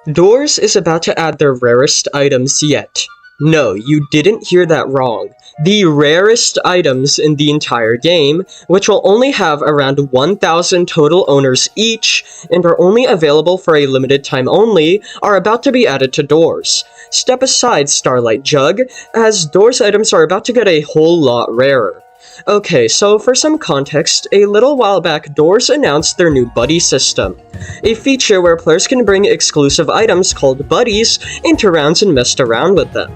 Doors is about to add their rarest items yet. No, you didn't hear that wrong. The rarest items in the entire game, which will only have around 1,000 total owners each, and are only available for a limited time only, are about to be added to Doors. Step aside, Starlight Jug, as Doors items are about to get a whole lot rarer. Okay, so for some context, a little while back, Doors announced their new Buddy system, a feature where players can bring exclusive items called Buddies into rounds and mess around with them.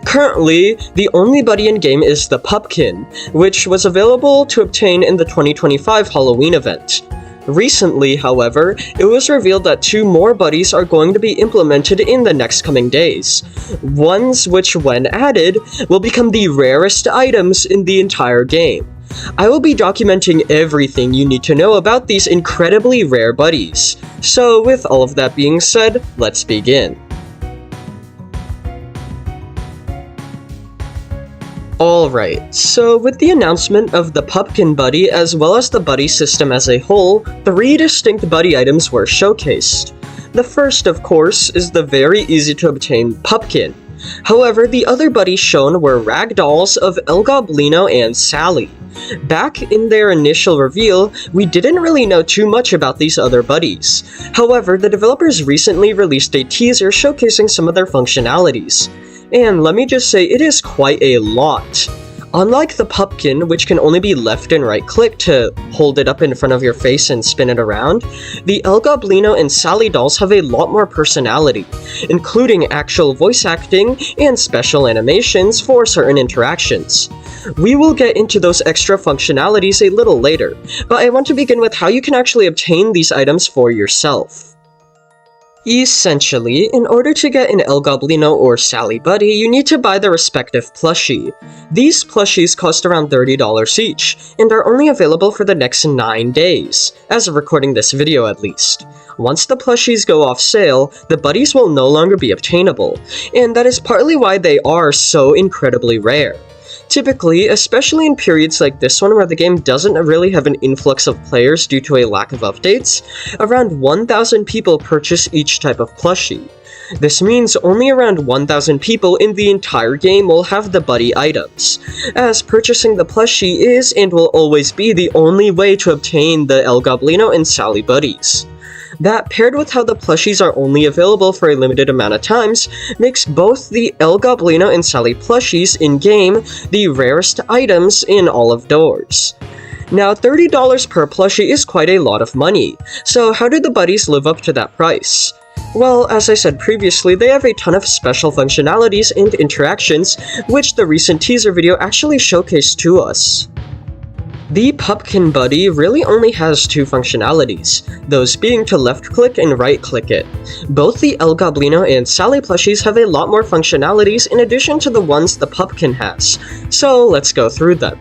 Currently, the only buddy in-game is the Pupkin, which was available to obtain in the 2025 Halloween event. Recently, however, it was revealed that 2 more buddies are going to be implemented in the next coming days. Ones which, when added, will become the rarest items in the entire game. I will be documenting everything you need to know about these incredibly rare buddies. So, with all of that being said, let's begin. Alright, so with the announcement of the Pupkin Buddy as well as the Buddy system as a whole, 3 distinct buddy items were showcased. The first, of course, is the very easy to obtain Pupkin. However, the other buddies shown were ragdolls of El Goblino and Sally. Back in their initial reveal, we didn't really know too much about these other buddies. However, the developers recently released a teaser showcasing some of their functionalities. And let me just say, it is quite a lot. Unlike the Pupkin, which can only be left and right click to hold it up in front of your face and spin it around, the El Goblino and Sally dolls have a lot more personality, including actual voice acting and special animations for certain interactions. We will get into those extra functionalities a little later, but I want to begin with how you can actually obtain these items for yourself. Essentially, in order to get an El Goblino or Sally buddy, you need to buy the respective plushie. These plushies cost around $30 each, and are only available for the next 9 days, as of recording this video at least. Once the plushies go off sale, the buddies will no longer be obtainable, and that is partly why they are so incredibly rare. Typically, especially in periods like this one where the game doesn't really have an influx of players due to a lack of updates, around 1,000 people purchase each type of plushie. This means only around 1,000 people in the entire game will have the buddy items, as purchasing the plushie is and will always be the only way to obtain the El Goblino and Sally buddies. That, paired with how the plushies are only available for a limited amount of times, makes both the El Goblino and Sally plushies in-game the rarest items in all of Doors. Now, $30 per plushie is quite a lot of money, so how did the buddies live up to that price? Well, as I said previously, they have a ton of special functionalities and interactions, which the recent teaser video actually showcased to us. The Pupkin Buddy really only has 2 functionalities, those being to left-click and right-click it. Both the El Goblino and Sally plushies have a lot more functionalities in addition to the ones the Pupkin has, so let's go through them.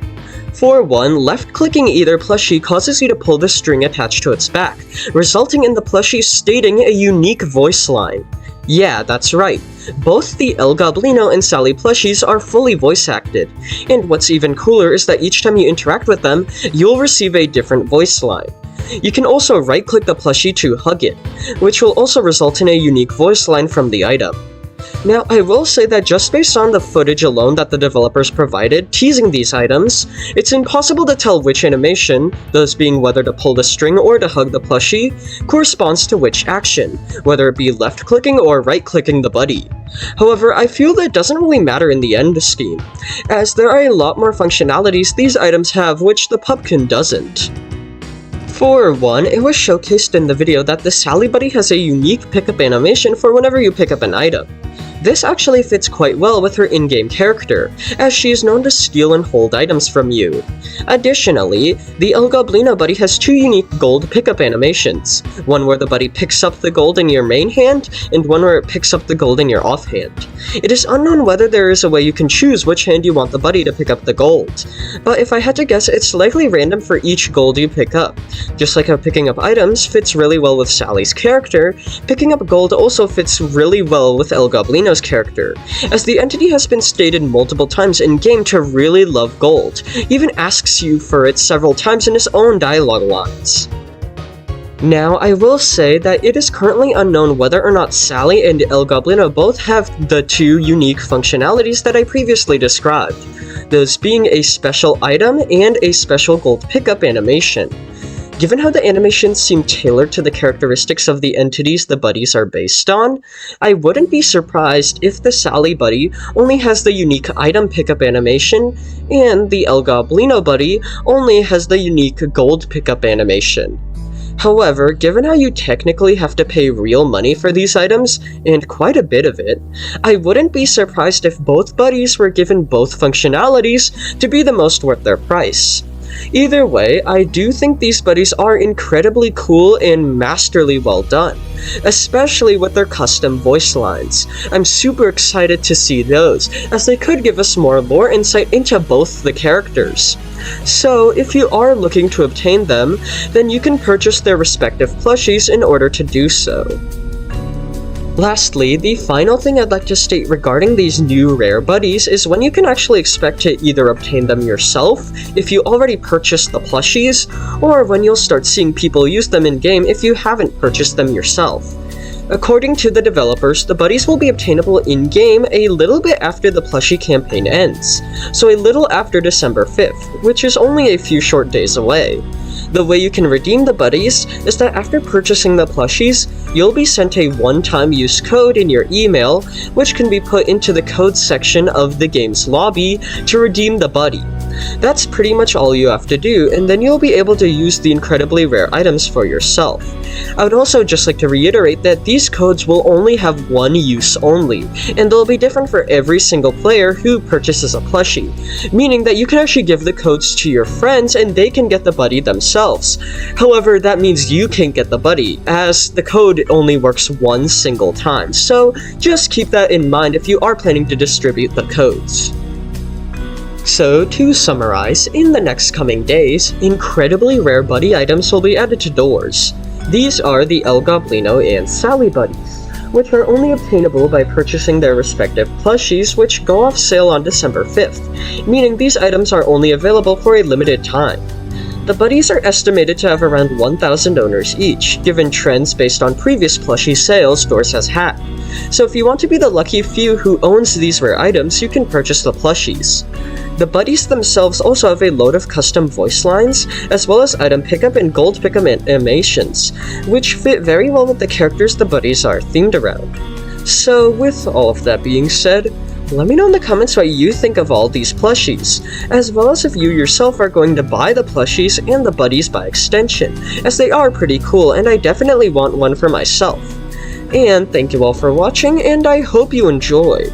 For one, left-clicking either plushie causes you to pull the string attached to its back, resulting in the plushie stating a unique voice line. Yeah, that's right. Both the El Goblino and Sally plushies are fully voice acted, and what's even cooler is that each time you interact with them, you'll receive a different voice line. You can also right-click the plushie to hug it, which will also result in a unique voice line from the item. Now, I will say that just based on the footage alone that the developers provided teasing these items, it's impossible to tell which animation, those being whether to pull the string or to hug the plushie, corresponds to which action, whether it be left-clicking or right-clicking the buddy. However, I feel that doesn't really matter in the end scheme, as there are a lot more functionalities these items have which the Pupkin doesn't. For one, it was showcased in the video that the Sally Buddy has a unique pickup animation for whenever you pick up an item. This actually fits quite well with her in-game character, as she is known to steal and hold items from you. Additionally, the El Goblino buddy has 2 unique gold pickup animations, one where the buddy picks up the gold in your main hand, and one where it picks up the gold in your offhand. It is unknown whether there is a way you can choose which hand you want the buddy to pick up the gold, but if I had to guess, it's likely random for each gold you pick up. Just like how picking up items fits really well with Sally's character, picking up gold also fits really well with El Goblino character, as the entity has been stated multiple times in-game to really love gold, even asks you for it several times in his own dialogue lines. Now, I will say that it is currently unknown whether or not Sally and El Goblino both have the two unique functionalities that I previously described, those being a special item and a special gold pickup animation. Given how the animations seem tailored to the characteristics of the entities the buddies are based on, I wouldn't be surprised if the Sally buddy only has the unique item pickup animation, and the El Goblino buddy only has the unique gold pickup animation. However, given how you technically have to pay real money for these items, and quite a bit of it, I wouldn't be surprised if both buddies were given both functionalities to be the most worth their price. Either way, I do think these buddies are incredibly cool and masterly well done, especially with their custom voice lines. I'm super excited to see those, as they could give us more lore insight into both the characters. So, if you are looking to obtain them, then you can purchase their respective plushies in order to do so. Lastly, the final thing I'd like to state regarding these new rare buddies is when you can actually expect to either obtain them yourself if you already purchased the plushies, or when you'll start seeing people use them in-game if you haven't purchased them yourself. According to the developers, the buddies will be obtainable in-game a little bit after the plushie campaign ends, so a little after December 5th, which is only a few short days away. The way you can redeem the buddies is that after purchasing the plushies, you'll be sent a one-time use code in your email, which can be put into the code section of the game's lobby to redeem the buddy. That's pretty much all you have to do, and then you'll be able to use the incredibly rare items for yourself. I would also just like to reiterate that these codes will only have one use only, and they'll be different for every single player who purchases a plushie, meaning that you can actually give the codes to your friends and they can get the buddy themselves. However, that means you can't get the buddy, as the code only works one single time, so just keep that in mind if you are planning to distribute the codes. So, to summarize, in the next coming days, incredibly rare buddy items will be added to doors. These are the El Goblino and Sally buddies, which are only obtainable by purchasing their respective plushies, which go off sale on December 5th, meaning these items are only available for a limited time. The buddies are estimated to have around 1,000 owners each, given trends based on previous plushie sales stores has had. So if you want to be the lucky few who owns these rare items, you can purchase the plushies. The buddies themselves also have a load of custom voice lines, as well as item pickup and gold pickup animations, which fit very well with the characters the buddies are themed around. So with all of that being said, let me know in the comments what you think of all these plushies, as well as if you yourself are going to buy the plushies and the buddies by extension, as they are pretty cool and I definitely want one for myself. And thank you all for watching, and I hope you enjoyed.